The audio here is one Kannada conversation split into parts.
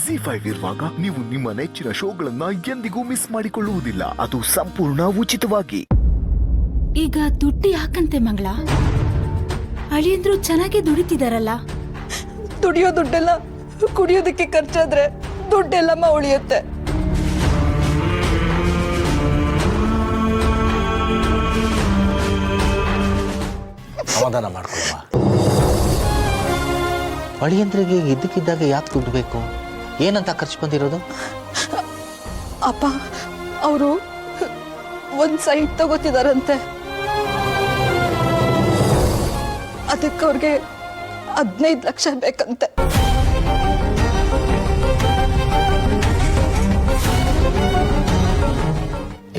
ZEE5 ಇರುವಾಗ ನೀವು ನಿಮ್ಮ ನೆಚ್ಚಿನ ಶೋಗಳನ್ನ ಎಂದಿಗೂ ಮಿಸ್ ಮಾಡಿಕೊಳ್ಳುವುದಿಲ್ಲ. ಅದು ಸಂಪೂರ್ಣ ಉಚಿತವಾಗಿ. ಈಗ ದುಡ್ಡು ಯಾಕಂತೆ ಮಂಗಳ? ಅಳಿಯಂದ್ರು ಚೆನ್ನಾಗಿ ದುಡಿತಿದಾರಲ್ಲ. ದುಡಿಯೋ ದುಡ್ಡೆಲ್ಲ ಕುಡಿಯೋದಕ್ಕೆ ಖರ್ಚಾದ್ರೆ ದುಡ್ಡೆಲ್ಲಮ್ಮ ಉಳಿಯುತ್ತೆ. ಸಮಾಧಾನ ಮಾಡ್ಕೊಳ್ಳುವ. ಅಳಿಯಂದ್ರಿಗೆ ಇದ್ದಕ್ಕಿದ್ದಾಗ ಯಾಕೆ ದುಡ್ಡು ಬೇಕು? ಏನಂತ ಖರ್ಚು ಬಂದಿರೋದು? ಅಪ್ಪ ಅವರು ಒಂದ್ ಸೈಟ್ ತಗೋತಿದಾರಂತೆ. ಅದಕ್ಕೆ ಅವ್ರಿಗೆ 15 ಲಕ್ಷ ಬೇಕಂತೆ.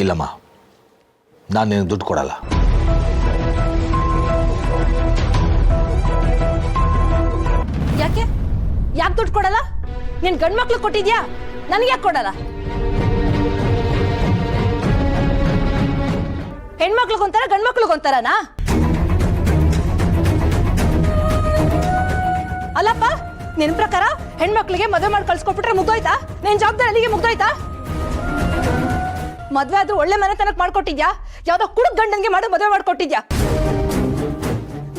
ಇಲ್ಲಮ್ಮ, ನಾನು ನಿನಗೆ ದುಡ್ಡು ಕೊಡಲ್ಲ. ಯಾಕೆ ದುಡ್ಡು ಕೊಡಲ್ಲ? ನೀನ್ ಗಂಡ್ಮಕ್ಳು ಕೊಟ್ಟಿದ್ಯಾ, ನನಗೆ ಯಾಕೆ ಕೊಡಲ್ಲ? ಹೆಣ್ಮಕ್ಳಿಗೊಂತಾರ ಗಂಡ್ಮಕ್ಳಿಗೊಂತಾರನಾ? ಅಲ್ಲಪ್ಪ, ನಿನ್ ಪ್ರಕಾರ ಹೆಣ್ಮಕ್ಳಿಗೆ ಮದುವೆ ಮಾಡಿ ಕಳ್ಸ್ಕೊಟ್ಬಿಟ್ರೆ ಮುಗ್ದೋಯ್ತಾ? ನಿನ್ ಜವಾಬ್ದಾರಿ ಅಲ್ಲಿಗೆ ಮುಗ್ದೋಯ್ತಾ? ಮದ್ವೆ ಆದ್ರೂ ಒಳ್ಳೆ ಮನೆತನಕ್ ಮಾಡ್ಕೊಟ್ಟಿದ್ಯಾ? ಯಾವ್ದೋ ಕುಡುಕ್ ಗಂಡನ್ಗೆ ಮಾಡೋ ಮದುವೆ ಮಾಡ್ಕೊಟ್ಟಿದ್ಯಾ?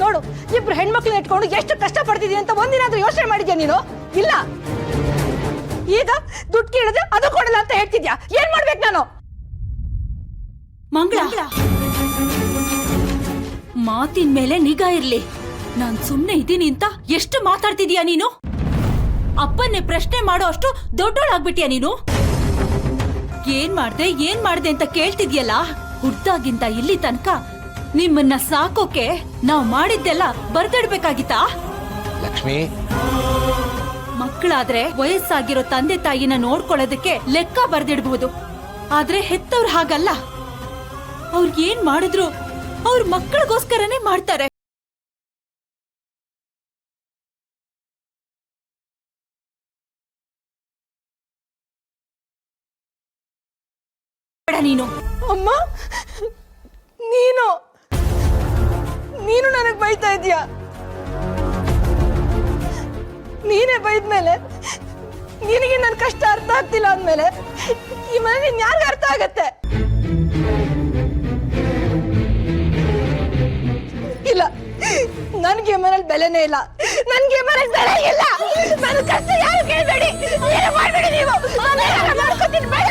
ನೋಡು, ಇಬ್ರು ಹೆಣ್ಮಕ್ಳನ್ನ ಇಟ್ಕೊಂಡು ಎಷ್ಟು ಕಷ್ಟ ಪಡ್ತಿದ್ಯಾ ಅಂತ ಒಂದಿನಾದ್ರೂ ಯೋಚನೆ ಮಾಡಿದ್ಯಾ ನೀನು? ಇಲ್ಲ. ಈಗ ದುಡ್ಡು ಕೇಳಿದ್ರೆ ಅದು ಕೊಡಲ್ಲ ಅಂತ ಹೇಳ್ತಿದ್ಯಾ. ಏನ್ ಮಾಡ್ಬೇಕು ನಾನು? ಮಂಗಳ, ಮಾತಿನ ಮೇಲೆ ನಿಗಾ ಇರ್ಲಿ. ನಾನ್ ಸುಮ್ನೆ ಇದ್ದೀನಿ ಅಂತ ಎಷ್ಟು ಮಾತಾಡ್ತಿದ್ಯಾ ನೀನು? ಅಪ್ಪನ್ನೇ ಪ್ರಶ್ನೆ ಮಾಡೋ ಅಷ್ಟು ದೊಡ್ಡೋಳಾಗ್ಬಿಟ್ಯಾ ನೀನು? ಏನ್ ಮಾಡ್ದೆ ಅಂತ ಕೇಳ್ತಿದ್ಯಲ್ಲ. ಹುಡ್ದಾಗಿಂತ ಇಲ್ಲಿ ತನಕ ನಿಮ್ಮನ್ನ ಸಾಕೋಕೆ ನಾವ್ ಮಾಡಿದ್ದೆಲ್ಲ ಬರ್ದಿಡ್ಬೇಕಾಗಿತ್ತಾ? ಲಕ್ಷ್ಮಿ, ಮಕ್ಕಳಾದ್ರೆ ವಯಸ್ಸಾಗಿರೋ ತಂದೆ ತಾಯಿನ ನೋಡ್ಕೊಳ್ಳೋದಕ್ಕೆ ಲೆಕ್ಕ ಬರ್ದಿಡ್ಬಹುದು. ಆದ್ರೆ ಹೆತ್ತವ್ರು ಹಾಗಲ್ಲ. ಅವ್ರಿಗೇನ್ ಮಾಡಿದ್ರು ಅವ್ರ ಮಕ್ಕಳಿಗೋಸ್ಕರನೇ ಮಾಡ್ತಾರೆ. ನೀನು ಅಮ್ಮ, ನೀನು ನನಗ್ ಬೈತಾ ಇದೀಯಾ? ನೀನೇ ಬೈದ್ಮೇಲೆ ನಿನಗೆ ನನ್ನ ಕಷ್ಟ ಅರ್ಥ ಆಗ್ತಿಲ್ಲ ಅಂದ್ಮೇಲೆ ಈ ಮನೆ ನಿನ್ ಯಾರಿಗ ಅರ್ಥ ಆಗತ್ತೆ? ಇಲ್ಲ, ನನ್ಗೆ ಮನೇಲಿ ಬೆಲೆನೇ ಇಲ್ಲ. ನನ್ಗೆ ಮನೇಲಿ ಬೆಲೆ ಇಲ್ಲ. ನನ್ನ ಕಷ್ಟ ಯಾರು ಕೇಳಬೇಡಿ, ಏನು ಮಾಡಬೇಡಿ ನೀವು. ಮಾಡ್ಕೊತೀನಿ, ಬೇಡ,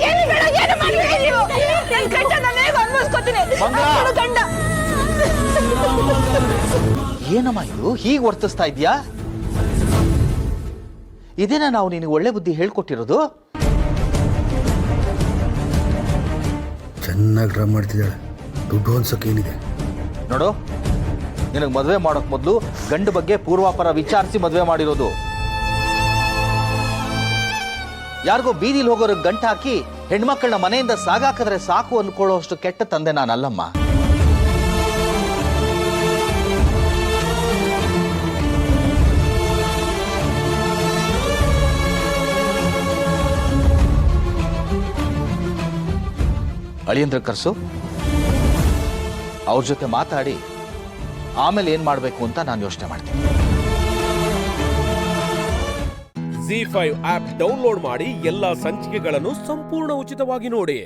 ಏನು ಮಾಡಬೇಡಿ ನೀವು. ನನ್ನ ಕಷ್ಟ ನಾನು ಹೇಗೆ ಅನ್ಭವಿಸ್ಕೊತೀನಿ. ಗಂಡ ಏನಮ್ಮ ಇದು ಹೀಗೆ ವರ್ತಿಸ್ತಾ ಇದ್ಯಾ? ಇದೇನಾ ನಾವು ನಿನಗೆ ಒಳ್ಳೆ ಬುದ್ಧಿ ಹೇಳ್ಕೊಟ್ಟಿರೋದು? ಚೆನ್ನಾಗಿ ಡ್ರಾ ಮಾಡ್ತಿದ್ದಾಳೆ. ದುಡ್ಡು ಅನ್ಸಕ್ಕೆ ಏನಿದೆ ನೋಡು, ನಿನಗೆ ಮದುವೆ ಮಾಡೋಕ್ ಮೊದಲು ಗಂಡು ಬಗ್ಗೆ ಪೂರ್ವಾಪರ ವಿಚಾರಿಸಿ ಮದುವೆ ಮಾಡಿರೋದು. ಯಾರಿಗೋ ಬೀದಿಲಿ ಹೋಗೋರಿಗೆ ಗಂಟು ಹಾಕಿ ಹೆಣ್ಮಕ್ಳನ್ನ ಮನೆಯಿಂದ ಸಾಗಾಕಿದ್ರೆ ಸಾಕು ಅಂದ್ಕೊಳ್ಳೋಷ್ಟು ಕೆಟ್ಟ ತಂದೆ ನಾನಲ್ಲಮ್ಮ. ಅಳಿಯಂದ್ರ ಕರ್ಸು, ಅವ್ರ ಜೊತೆ ಮಾತಾಡಿ ಆಮೇಲೆ ಏನ್ ಮಾಡ್ಬೇಕು ಅಂತ ನಾನು ಯೋಚನೆ ಮಾಡ್ತೀನಿ. ZEE5 ಆಪ್ ಡೌನ್ಲೋಡ್ ಮಾಡಿ ಎಲ್ಲಾ ಸಂಚಿಕೆಗಳನ್ನು ಸಂಪೂರ್ಣ ಉಚಿತವಾಗಿ ನೋಡಿ.